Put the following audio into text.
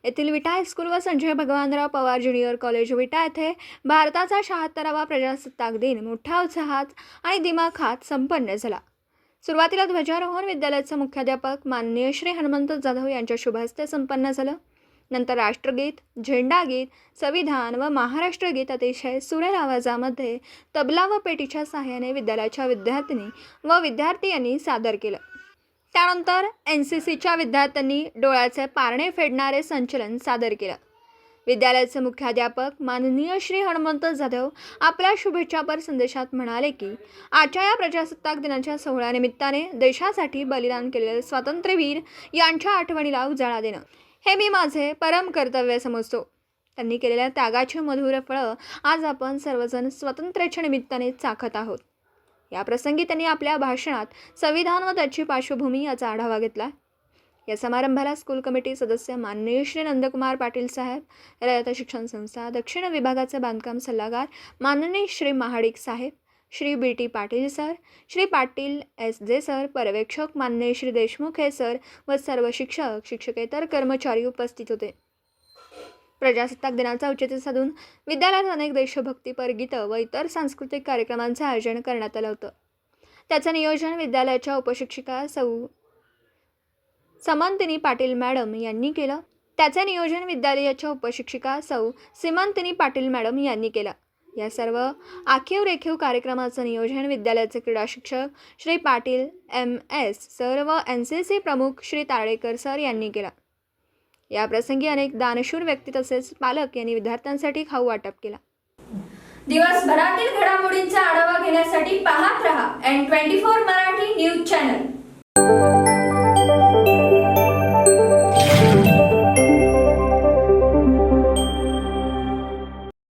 येथील विटा हायस्कूल व संजय भगवानराव पवार ज्युनियर कॉलेज विटा येथे भारताचा 76वा प्रजासत्ताक दिन मोठ्या उत्साहात आणि दिमाखात संपन्न झाला। सुरुवातीला ध्वजारोहण विद्यालयाचे मुख्याध्यापक माननीय श्री हनुमंत जाधव यांच्या शुभ हस्ते संपन्न झालं। नंतर राष्ट्रगीत, झेंडागीत, संविधान व महाराष्ट्र गीत अतिशय सुरेल आवाजामध्ये तबला व पेटीच्या सहाय्याने विद्यालयाच्या विद्यार्थिनी व विद्यार्थी यांनी सादर केलं। त्यानंतर NCCच्या विद्यार्थ्यांनी डोळ्याचे पारणे फेडणारे संचलन सादर केलं। विद्यालयाचे मुख्याध्यापक माननीय श्री हनुमंत जाधव आपल्या शुभेच्छापर संदेशात म्हणाले की आजच्या या प्रजासत्ताक दिनाच्या सोहळ्यानिमित्ताने देशासाठी बलिदान केलेले स्वातंत्र्यवीर यांच्या आठवणीला उजाळा देणं हे मी माझे परम कर्तव्य समजतो। त्यांनी केलेल्या त्यागाची मधुर फळं आज आपण सर्वजण स्वातंत्र्याच्या निमित्ताने चाखत आहोत। या प्रसंगी त्यांनी आपल्या भाषणात संविधान व त्याची पार्श्वभूमी याचा आढावा घेतला। या समारंभाला स्कूल कमिटी सदस्य माननीय श्री नंदकुमार पाटील साहेब, रयत शिक्षण संस्था दक्षिण विभागाचे बांधकाम सल्लागार माननीय श्री महाडिक साहेब, Shri BT Patil sir, Shri Patil SJ sir, पर्यवेक्षक माननीय श्री देशमुख हे सर व सर्व शिक्षक, शिक्षकेतर कर्मचारी उपस्थित होते। प्रजासत्ताक दिनाचा औचित्य साधून विद्यालयात अनेक देशभक्तीपर गीतं व इतर सांस्कृतिक कार्यक्रमांचे आयोजन करण्यात आलं होतं। त्याचं नियोजन विद्यालयाच्या उपशिक्षिका सौ समंतिनी पाटील मॅडम यांनी केलं। या सर्व आखीव रेखीव कार्यक्रमाचं नियोजन विद्यालयाचे क्रीडा शिक्षक श्री पाटील MS सर व NCC प्रमुख श्री तारळेकर सर यांनी केला। या प्रसंगी अनेक दानशूर व्यक्ती तसेच पालक यांनी विद्यार्थ्यांसाठी खाऊ वाटप केला। दिवसभरातील घडामोडींचा आढावा घेण्यासाठी पाहत रहा N24 मराठी न्यूज चॅनल।